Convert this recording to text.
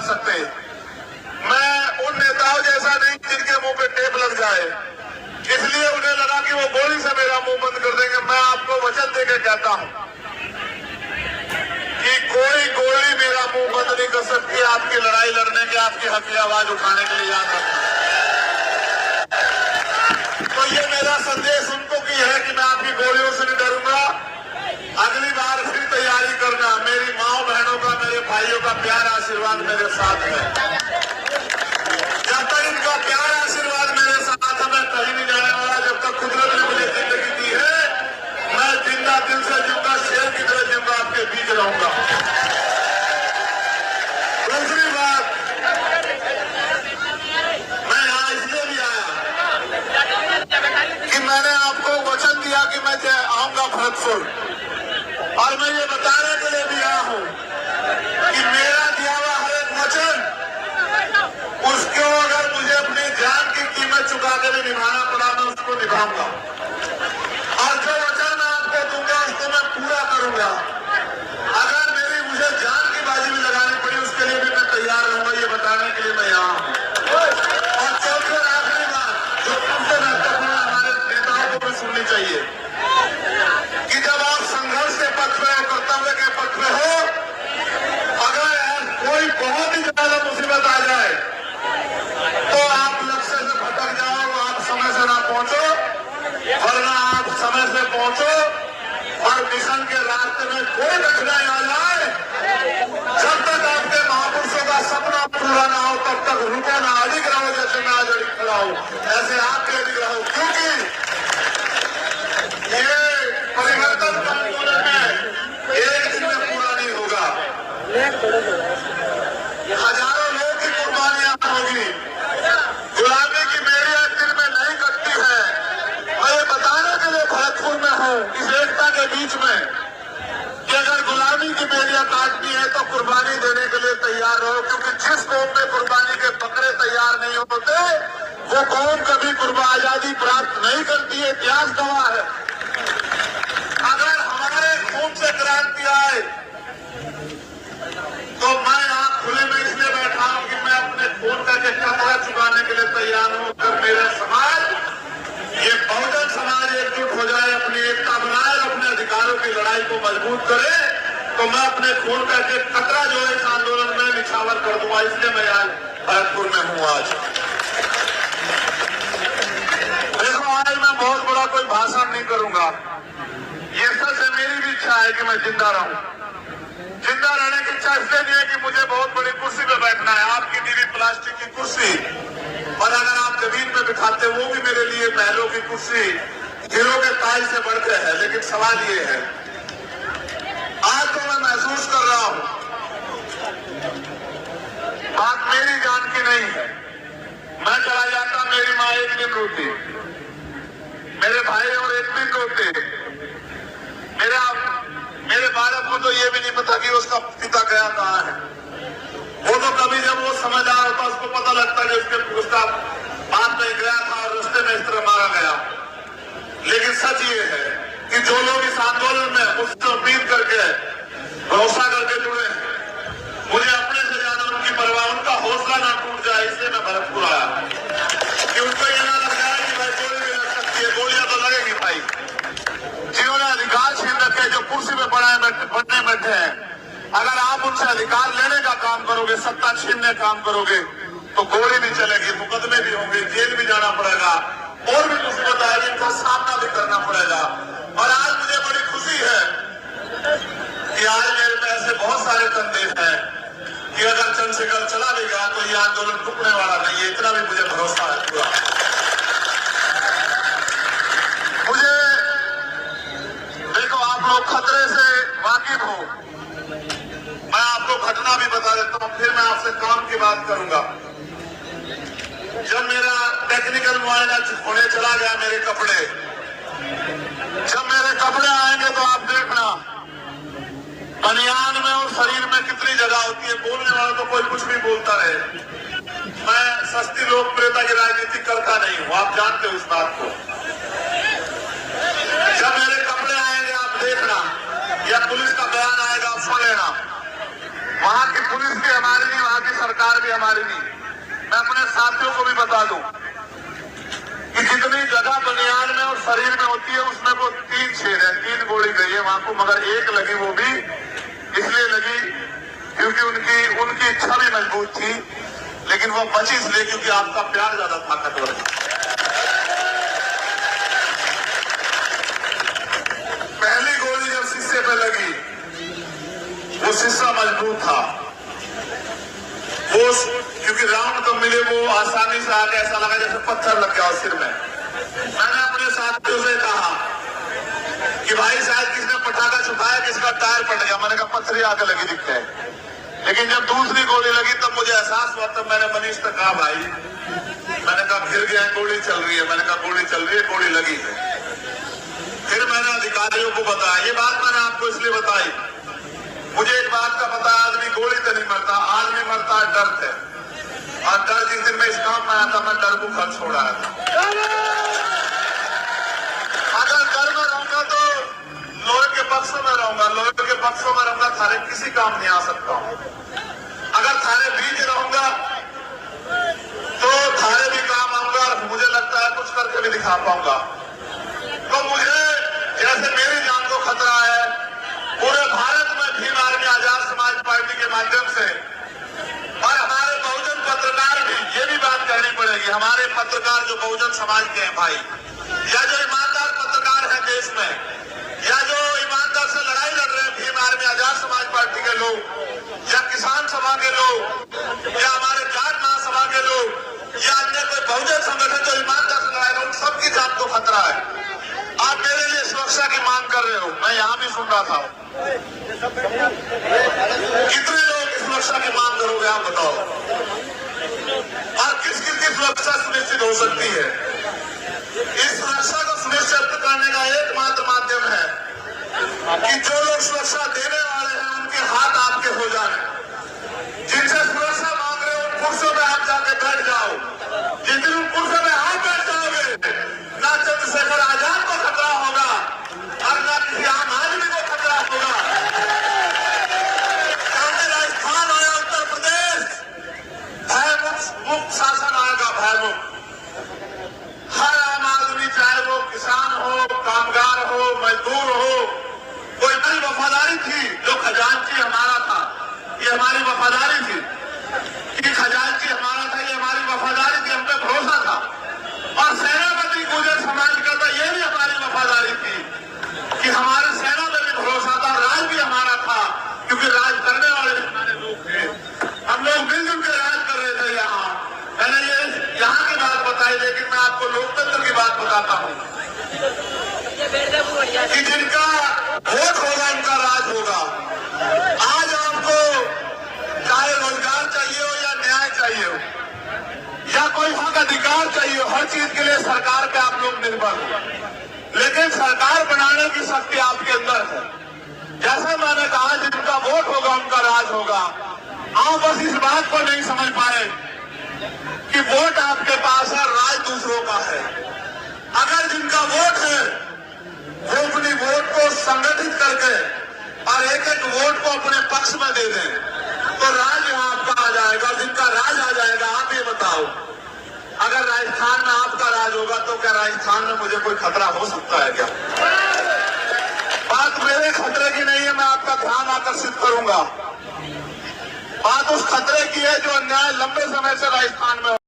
सकते। मैं उन नेताओं जैसा नहीं जिनके मुंह पे टेप लग जाए, इसलिए उन्हें लगा कि वो गोली से मेरा मुंह बंद कर देंगे। मैं आपको वचन देकर कहता हूं कि कोई गोली मेरा मुंह बंद नहीं कर सकती आपकी लड़ाई लड़ने के, आपकी हक की आवाज उठाने के लिए। याद रखना। तो ये मेरा संदेश उनको की है कि मैं आपकी गोलियों से नहीं डरूंगा। अगली बार फिर तैयारी करना। मेरी माओ बहनों का, मेरे भाइयों का प्यार आशीर्वाद मेरे साथ है। जब तक इनका प्यार आशीर्वाद मेरे साथ है, मैं कहीं नहीं जाने वाला। जब तक कुदरत ने मुझे जिंदगी दी है, मैं जिंदा दिल से जीऊंगा, शेर की तरह जीऊंगा, आपके बीच रहूंगा। दूसरी बात, मैं यहाँ इसलिए भी आया कि मैंने आपको वचन दिया कि मैं आऊंगा भरतपुर, और मैं ये बताने के लिए भी आया हूं कि मेरा दिया हुआ हर एक वचन, उसको अगर मुझे अपनी जान की कीमत चुका के भी निभाना पड़ा, मैं उसको निभाऊंगा। और जो वचन मैं आपको दूंगा उसको मैं पूरा करूंगा। अगर मुझे जान की बाजी भी लगानी पड़ी, उसके लिए भी मैं तैयार रहूंगा। ये बताने के लिए मैं यहाँ हूँ। और चौथी और आखिरी बात, जो सबसे महत्वपूर्ण हमारे नेताओं को भी सुननी चाहिए, कि जब आप संघर्ष के पथ पे हो, कर्तव्य के पथ पे हो, अगर कोई बहुत ही ज्यादा मुसीबत आ जाए तो आप लक्ष्य से भटक जाओ, आप समय से ना पहुंचो, वरना आप समय से पहुंचो और मिशन के रास्ते में कोई कठिनाई आ जाए, जब तक आपके महापुरुषों का सपना पूरा ना हो तब तक रुको ना, अडिग रहो। जैसे मैं आज अडिग खड़ा हूं, ऐसे आप भी अडिग रहो, क्योंकि ये परिवर्तन का आंदोलन है, एक दिन में पूरा नहीं होगा। हजारों लोग की कुर्बानियां होगी। गुलामी की मेरी एक दिन में नहीं कटती है। मैं ये बताने के लिए भरतपुर में हूं, इस एकता के बीच में, कि अगर गुलामी की बेड़ियां काटनी है तो कुर्बानी देने के लिए तैयार रहो, क्योंकि जिस कौम में कुर्बानी के बकरे तैयार नहीं होते, वो कौम कभी आजादी प्राप्त नहीं करती है। इतिहास गवाह है। अगर हमारे खून से क्रांति आए तो मैं यहाँ खुले में इसलिए बैठा हूँ कि मैं अपने खून का कतरा चुकाने के लिए तैयार हूँ। अगर मेरा समाज, ये बहुजन समाज एकजुट हो जाए, अपनी एकता बनाए, अपने अधिकारों की लड़ाई को मजबूत करे, तो मैं अपने खून का कतरा जो है इस आंदोलन में निछावर कर दूंगा। इसलिए मैं आज भरतपुर में हूँ। आज देखो, आज मैं बहुत बड़ा कोई भाषण नहीं करूंगा। ये सच है, मेरी भी इच्छा है कि मैं जिंदा रहूं। जिंदा रहने की इच्छा इसलिए नहीं है कि मुझे बहुत बड़ी कुर्सी पे बैठना है, आपकी दी हुई प्लास्टिक की कुर्सी, और अगर आप जमीन पे बिठाते वो भी मेरे लिए महलों की कुर्सी, दिलों के ताज से बढ़कर है। लेकिन सवाल ये है, आज तो मैं महसूस कर रहा हूं, बात मेरी जान की नहीं है। मैं चला जाता, मेरी माँ एक दिन रोती, मेरे भाई और एक दिन रोते, मेरे बालक को तो ये भी नहीं पता कि उसका पिता गया कहाँ है। वो तो कभी जब वो समझदार होता उसको पता लगता कि उसका बाप में गया था और रास्ते में इस तरह मारा गया। लेकिन सच ये है कि जो लोग इस आंदोलन में मुझसे उम्मीद करके, भरोसा करके जुड़े हैं, मुझे अपने से ज्यादा उनकी परवाह, उनका हौसला ना टूट जाए, इसलिए मैं भरतपुर आया कि उनको ये ना लग जाए कि भाई गोली भी लग सकती है। गोलियां तो लगेगी भाई, जिन्होंने अधिकार छीन रखे, जो कुर्सी में बढ़ने बैठे हैं, अगर आप उनसे अधिकार लेने का काम करोगे, सत्ता छीनने का काम करोगे, तो गोली भी चलेगी, मुकदमे भी होंगे, जेल भी जाना पड़ेगा, और भी मुसीबत आएगी, इनका सामना भी करना पड़ेगा। और आज मुझे बड़ी खुशी है कि आज मेरे में ऐसे बहुत सारे संदेश हैं कि अगर चंद्रशेखर चला भी गया तो ये आंदोलन रुकने वाला नहीं है, इतना भी मुझे भरोसा है पूरा। मुझे देखो, आप लोग खतरे से वाकिफ हो, मैं आपको घटना भी बता देता हूँ, फिर मैं आपसे काम की बात करूंगा। जब मेरा टेक्निकल मुआयना होने चला गया, मेरे कपड़े, जब मेरे कपड़े आएंगे तो आप देखना बनियान में और शरीर में कितनी जगह होती है। बोलने वाला तो कोई कुछ भी बोलता रहे, मैं सस्ती लोकप्रियता की राजनीति करता नहीं हूं, आप जानते हो इस बात को। जब मेरे कपड़े आएंगे आप देखना, या पुलिस का बयान आएगा आप सुन लेना। वहां की पुलिस की हमारी नहीं, वहां की सरकार साथियों को भी बता दूं कि जितनी जगह बनियान में और शरीर में होती है उसमें वो 3 छेद है, 3 गोली गई है वहां को, मगर एक लगी, वो भी इसलिए लगी क्योंकि उनकी इच्छा भी मजबूत थी, लेकिन वो बची इसलिए क्योंकि आपका प्यार ज्यादा ताकतवर है। पहली गोली जब शीशे पे लगी, वो शीशा मजबूत था, वो क्योंकि राउंड तो मिले, वो आसानी से आके ऐसा लगा जैसे पत्थर लग गया सिर में। मैंने अपने साथियों से कहा कि भाई शायद किसने पटाखा छुपाया, किसका टायर पट गया। मैंने कहा पत्थर आके लगी दिखते है। लेकिन जब दूसरी गोली लगी तब मुझे एहसास हुआ, तब मैंने मनीष से कहा भाई, मैंने कहा गिर गया, गोली चल रही है। मैंने कहा गोली चल रही है, गोली लगी है। फिर मैंने अधिकारियों को बताया। ये बात मैंने आपको इसलिए बताई, मुझे एक बात का पता, आदमी गोली से नहीं मरता, आदमी मरता है डर से। और डर जिस दिन मैं इस काम में आया था, मैं डर को खर्च छोड़ा था। अगर डर में रहूंगा तो लोहे के पक्षों में रहूंगा, लोहे के पक्षों में रहूंगा, थारे किसी काम नहीं आ सकता हूं। अगर थारे बीच रहूंगा तो थारे भी काम आऊंगा, मुझे लगता है कुछ करके भी दिखा पाऊंगा। तो मुझे जैसे मेरी जान को खतरा है, पूरे भारत में भीम आर्मी आजाद समाज पार्टी के माध्यम से, और हमारे बहुजन पत्रकार भी, ये भी बात कहनी पड़ेगी, हमारे पत्रकार जो बहुजन समाज के हैं भाई, या जो ईमानदार पत्रकार हैं देश में, या जो ईमानदार से लड़ाई लड़ रहे हैं भीम आर्मी आजाद समाज पार्टी के लोग, या किसान सभा के लोग, या हमारे जाट महासभा के लोग, या अन्य कोई बहुजन संगठन जो ईमानदार से लड़ाई, उन सबकी जान को खतरा है। आप मेरे लिए सुरक्षा की मांग कर रहे हो, मैं यहाँ भी सुन रहा था। कितने लोग की सुरक्षा की मांग करोगे आप बताओ, और किस किस की सुरक्षा सुनिश्चित हो सकती है? इस सुरक्षा को सुनिश्चित करने का एकमात्र माध्यम है कि जो लोग सुरक्षा देने वाले हैं उनके हाथ आपके हो जाए। जिनसे सुरक्षा मांग रहे हो उन कुर्सियों में आप जाके बैठ जाओ। जिस दिन उन कुर्सियों में आप बैठ जाओगे, ना चंद्रशेखर आजाद को खतरा होगा और ना किसी आम आदमी को खतरा होगा। चाहे राजस्थान आया, उत्तर प्रदेश, भयमुक्त मुक्त शासन आएगा, भयमुक्त। हर आम आदमी, चाहे वो किसान हो, कामगार हो, मजदूर हो, कोई बड़ी वफादारी थी जो खजांची हमारा था, ये हमारी वफादारी थी कि खजांची हमारा था, ये हमारी वफादारी थी, हम पे भरोसा था। और सेनापति गुर्जर समाज का था, ये भी हमारी वफादारी थी कि हमारे सेना में भी भरोसा था, राज भी हमारा था, क्योंकि राज करने वाले हमारे लोग थे। हम लोग मिलजुल के राज कर रहे थे यहाँ। मैंने ये यहाँ की बात बताई, लेकिन मैं आपको लोकतंत्र की बात बताता हूँ कि जिनका वोट होगा उनका राज होगा। आज आपको चाहे रोजगार चाहिए हो या न्याय चाहिए हो या कोई हक अधिकार चाहिए हो, हर चीज के लिए सरकार पे आप लोग निर्भर हो, लेकिन सरकार बनाने की शक्ति आपके अंदर है। जैसे मैंने कहा, जिनका वोट होगा उनका राज होगा। आप बस इस बात को नहीं समझ पाए कि वोट आपके पास है, राज दूसरों का है। अगर जिनका वोट है वो अपनी वोट को संगठित करके और एक एक वोट को अपने पक्ष में दे दें तो राज यहाँ आपका आ जाएगा। जिनका राज आ जाएगा, आप ये बताओ, अगर राजस्थान में आपका राज होगा तो क्या राजस्थान में मुझे कोई खतरा हो सकता है क्या? बात मेरे खतरे की नहीं है, मैं आपका ध्यान आकर्षित करूंगा। बात उस खतरे की है जो अन्याय लंबे समय से राजस्थान में